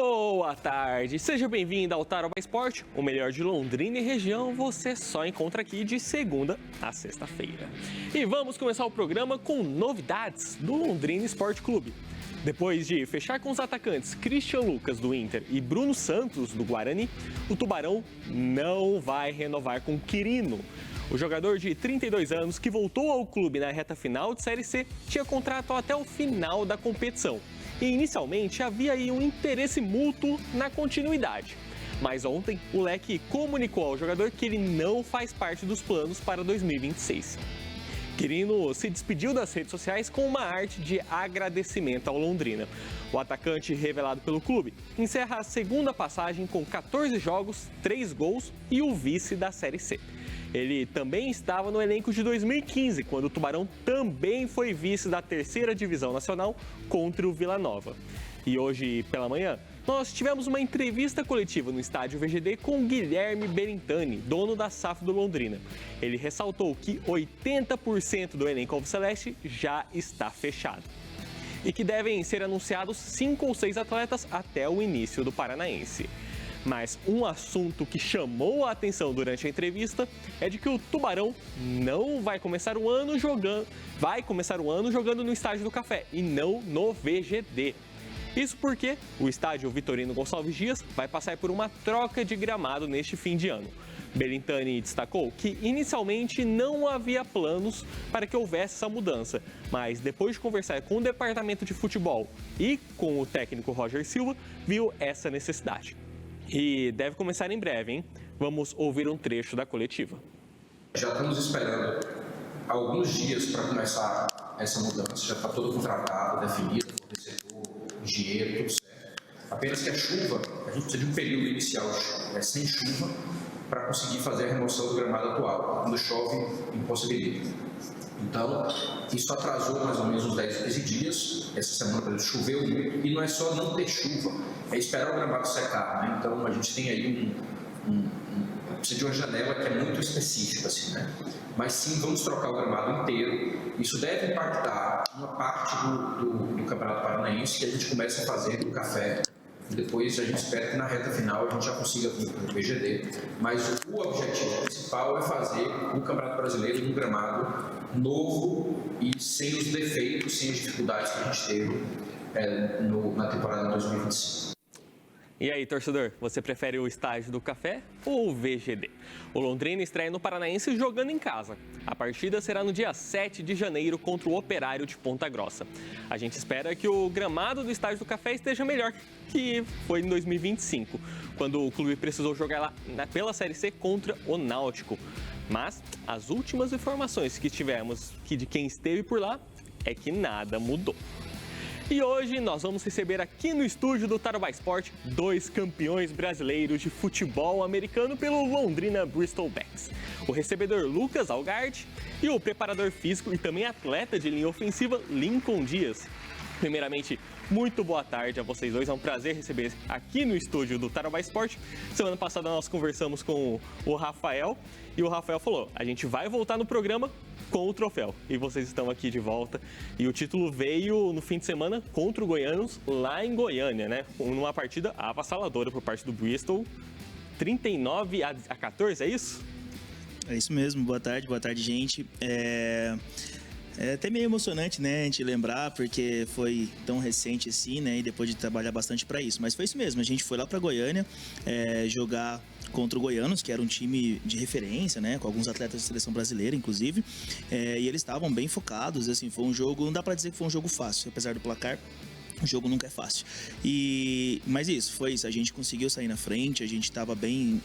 Boa tarde, seja bem-vindo ao Tarobá Esporte, o melhor de Londrina e região, você só encontra aqui de segunda a sexta-feira. E vamos começar o programa com novidades do Londrina Esporte Clube. Depois de fechar com os atacantes Christian Lucas, do Inter, e Bruno Santos, do Guarani, o Tubarão não vai renovar com Quirino. O jogador de 32 anos, que voltou ao clube na reta final de Série C, tinha contrato até o final da competição. E inicialmente havia aí um interesse mútuo na continuidade. Mas ontem o Leque comunicou ao jogador que ele não faz parte dos planos para 2026. Quirino se despediu das redes sociais com uma arte de agradecimento ao Londrina. O atacante, revelado pelo clube, encerra a segunda passagem com 14 jogos, 3 gols e o vice da Série C. Ele também estava no elenco de 2015, quando o Tubarão também foi vice da terceira divisão nacional contra o Vila Nova. E hoje, pela manhã, nós tivemos uma entrevista coletiva no estádio VGD com Guilherme Berintani, dono da SAF do Londrina. Ele ressaltou que 80% do elenco alviceleste já está fechado e que devem ser anunciados 5 ou 6 atletas até o início do Paranaense. Mas um assunto que chamou a atenção durante a entrevista é de que o Tubarão não vai começar o ano jogando, no Estádio do Café e não no VGD. Isso porque o estádio Vitorino Gonçalves Dias vai passar por uma troca de gramado neste fim de ano. Berintani destacou que inicialmente não havia planos para que houvesse essa mudança, mas depois de conversar com o departamento de futebol e com o técnico Roger Silva, viu essa necessidade. E deve começar em breve, hein? Vamos ouvir um trecho da coletiva. Já estamos esperando alguns dias para começar essa mudança. Já está todo contratado, definido, fornecedor, engenheiro, tudo certo. Apenas que a chuva, a gente precisa de um período inicial sem chuva para conseguir fazer a remoção do gramado atual. Quando chove, impossibilita. Então, isso atrasou mais ou menos uns 10, 15 dias. Essa semana, por exemplo, choveu muito. E não é só não ter chuva, é esperar o gramado secar, né? Então, a gente tem aí precisa de uma janela que é muito específica, assim, né? Mas sim, vamos trocar o gramado inteiro. Isso deve impactar uma parte do Campeonato Paranaense que a gente começa a fazer do café. Depois a gente espera que na reta final a gente já consiga vir para o VGD, mas o objetivo principal é fazer o Campeonato Brasileiro num gramado novo e sem os defeitos, sem as dificuldades que a gente teve na temporada 2025. E aí, torcedor, você prefere o estádio do Café ou o VGD? O Londrina estreia no Paranaense jogando em casa. A partida será no dia 7 de janeiro contra o Operário de Ponta Grossa. A gente espera que o gramado do estádio do Café esteja melhor que foi em 2025, quando o clube precisou jogar lá pela Série C contra o Náutico. Mas as últimas informações que tivemos de quem esteve por lá é que nada mudou. E hoje nós vamos receber aqui no estúdio do Tarobá Esporte 2 campeões brasileiros de futebol americano pelo Londrina Bristol Becks. O recebedor Lucas Algardi e o preparador físico e também atleta de linha ofensiva Lincoln Dias. Primeiramente, muito boa tarde a vocês dois, é um prazer receber aqui no estúdio do Tarobá Esporte. Semana passada nós conversamos com o Rafael e o Rafael falou, a gente vai voltar no programa com o troféu. E vocês estão aqui de volta. E o título veio no fim de semana contra o Goianos, lá em Goiânia, né? Numa partida avassaladora por parte do Bristol. 39-14, é isso? É isso mesmo. Boa tarde, gente. É até meio emocionante, né, a gente lembrar, porque foi tão recente assim, né, e depois de trabalhar bastante para isso. Mas foi isso mesmo, a gente foi lá para Goiânia jogar contra o Goianos, que era um time de referência, né, com alguns atletas de seleção brasileira, inclusive, e eles estavam bem focados, assim, foi um jogo, não dá para dizer que foi um jogo fácil, apesar do placar. O jogo nunca é fácil. Mas foi isso, a gente conseguiu sair na frente, a gente estava bem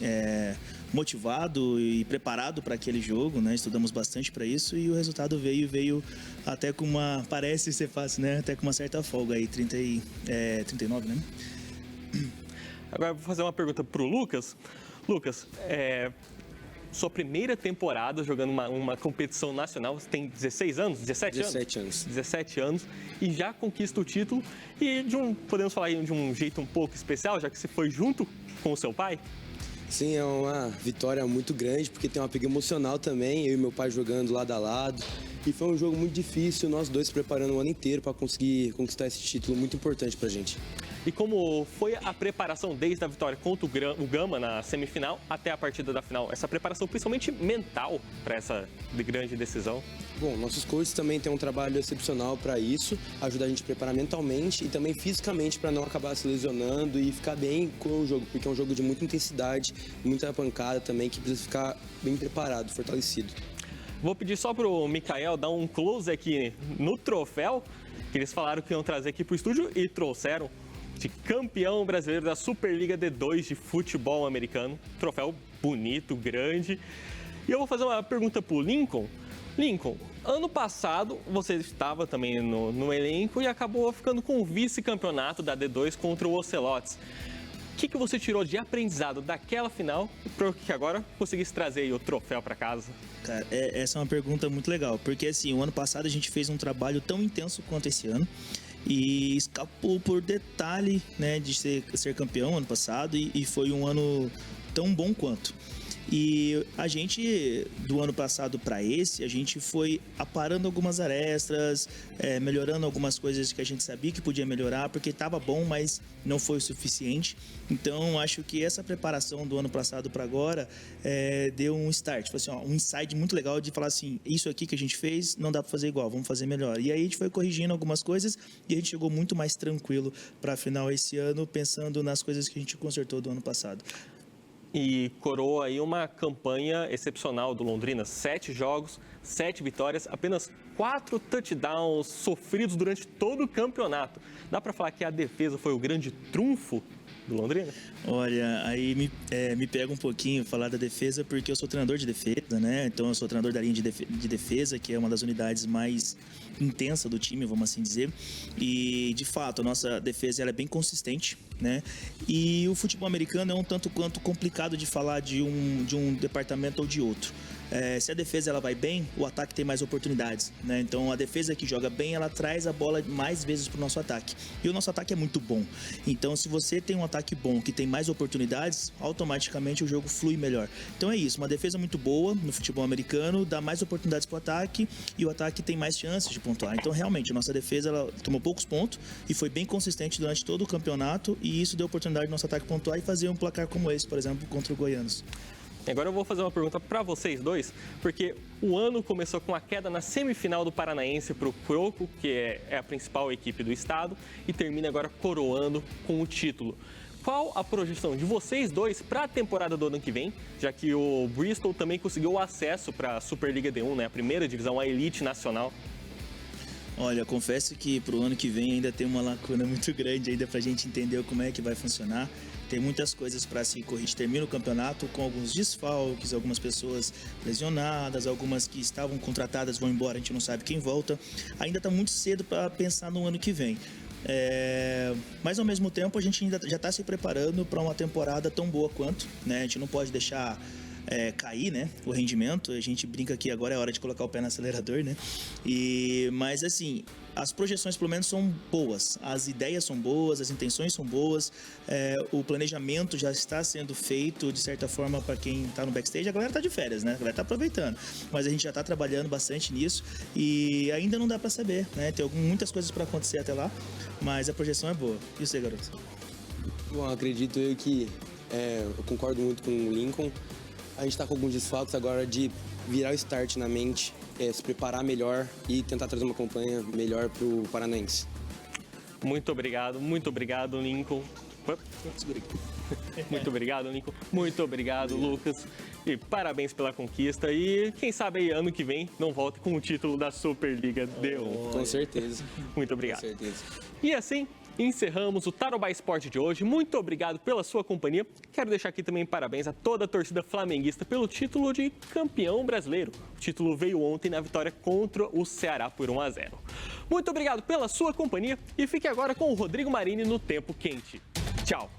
motivado e preparado para aquele jogo, né? Estudamos bastante para isso e o resultado veio até com parece ser fácil, né? Até com uma certa folga aí, 39, né? Agora eu vou fazer uma pergunta pro Lucas. Lucas, sua primeira temporada jogando uma competição nacional, você tem 16 anos? 17 anos? 17 anos e já conquista o título e podemos falar aí de um jeito um pouco especial, já que você foi junto com o seu pai? Sim, é uma vitória muito grande, porque tem um apego emocional também, eu e meu pai jogando lado a lado. e foi um jogo muito difícil, nós dois preparando o ano inteiro para conseguir conquistar esse título muito importante para a gente. E como foi a preparação desde a vitória contra o Gama na semifinal até a partida da final? Essa preparação principalmente mental para essa grande decisão? Bom, nossos coaches também têm um trabalho excepcional para isso, ajudar a gente a preparar mentalmente e também fisicamente para não acabar se lesionando e ficar bem com o jogo, porque é um jogo de muita intensidade, muita pancada também, que precisa ficar bem preparado, fortalecido. Vou pedir só para o Mikael dar um close aqui no troféu, que eles falaram que iam trazer aqui para o estúdio e trouxeram, de campeão brasileiro da Superliga D2 de futebol americano. Troféu bonito, grande. E eu vou fazer uma pergunta para o Lincoln. Lincoln, ano passado você estava também no elenco e acabou ficando com o vice-campeonato da D2 contra o Ocelotes. O que você tirou de aprendizado daquela final para que agora conseguisse trazer aí o troféu para casa? Cara, essa é uma pergunta muito legal, porque assim, o ano passado a gente fez um trabalho tão intenso quanto esse ano e escapou por detalhe, né, de ser campeão ano passado e foi um ano tão bom quanto. E a gente, do ano passado para esse, a gente foi aparando algumas arestas, melhorando algumas coisas que a gente sabia que podia melhorar, porque estava bom, mas não foi o suficiente. Então, acho que essa preparação do ano passado para agora deu um start, assim, um insight muito legal de falar assim, isso aqui que a gente fez, não dá para fazer igual, vamos fazer melhor. E aí a gente foi corrigindo algumas coisas e a gente chegou muito mais tranquilo para a final esse ano, pensando nas coisas que a gente consertou do ano passado. E coroa aí uma campanha excepcional do Londrina. 7 jogos, 7 vitórias, apenas 4 touchdowns sofridos durante todo o campeonato. Dá para falar que a defesa foi o grande trunfo do Londrina? Olha, aí me pega um pouquinho falar da defesa, porque eu sou treinador de defesa, né? Então eu sou treinador da linha de defesa, que é uma das unidades mais intensa do time, vamos assim dizer. E, de fato, a nossa defesa ela é bem consistente, né? E o futebol americano é um tanto quanto complicado de falar de um departamento ou de outro. Se a defesa ela vai bem, o ataque tem mais oportunidades, né? Então a defesa que joga bem, ela traz a bola mais vezes para o nosso ataque. E o nosso ataque é muito bom. Então se você tem um ataque bom que tem mais oportunidades, automaticamente o jogo flui melhor. Então é isso, uma defesa muito boa no futebol americano, dá mais oportunidades para o ataque e o ataque tem mais chances de pontuar. Então realmente a nossa defesa ela tomou poucos pontos e foi bem consistente durante todo o campeonato e isso deu oportunidade do nosso ataque pontuar e fazer um placar como esse, por exemplo, contra o Goianos. Agora eu vou fazer uma pergunta para vocês dois, porque o ano começou com a queda na semifinal do Paranaense para o Croco, que é a principal equipe do estado, e termina agora coroando com o título. Qual a projeção de vocês dois para a temporada do ano que vem, já que o Bristol também conseguiu o acesso para a Superliga D1, né, a primeira divisão, a elite nacional? Olha, confesso que para o ano que vem ainda tem uma lacuna muito grande ainda para a gente entender como é que vai funcionar. Tem muitas coisas para se corrigir. Termina o campeonato com alguns desfalques, algumas pessoas lesionadas, algumas que estavam contratadas vão embora, a gente não sabe quem volta. Ainda está muito cedo para pensar no ano que vem. Mas ao mesmo tempo a gente ainda já está se preparando para uma temporada tão boa quanto, né? A gente não pode deixar cair, né, o rendimento. A gente brinca que agora é hora de colocar o pé no acelerador, né? Mas assim, as projeções pelo menos são boas, as ideias são boas, as intenções são boas, o planejamento já está sendo feito de certa forma para quem está no backstage. A galera está de férias, né? A galera está aproveitando, mas a gente já está trabalhando bastante nisso e ainda não dá para saber, né? Tem muitas coisas para acontecer até lá, mas a projeção é boa. E você, garoto? Bom, acredito eu que eu concordo muito com o Lincoln. A gente está com alguns desfalques agora de virar o start na mente, se preparar melhor e tentar trazer uma campanha melhor para o Paranaense. Muito obrigado, Lincoln. Muito obrigado, Lincoln. Muito obrigado, Lucas. E parabéns pela conquista. E quem sabe aí, ano que vem, não volte com o título da Superliga D1. Com certeza. Muito obrigado. Com certeza. E assim, encerramos o Tarobá Esporte de hoje. Muito obrigado pela sua companhia. Quero deixar aqui também parabéns a toda a torcida flamenguista pelo título de campeão brasileiro. O título veio ontem na vitória contra o Ceará por 1-0. Muito obrigado pela sua companhia e fique agora com o Rodrigo Marini no Tempo Quente. Tchau!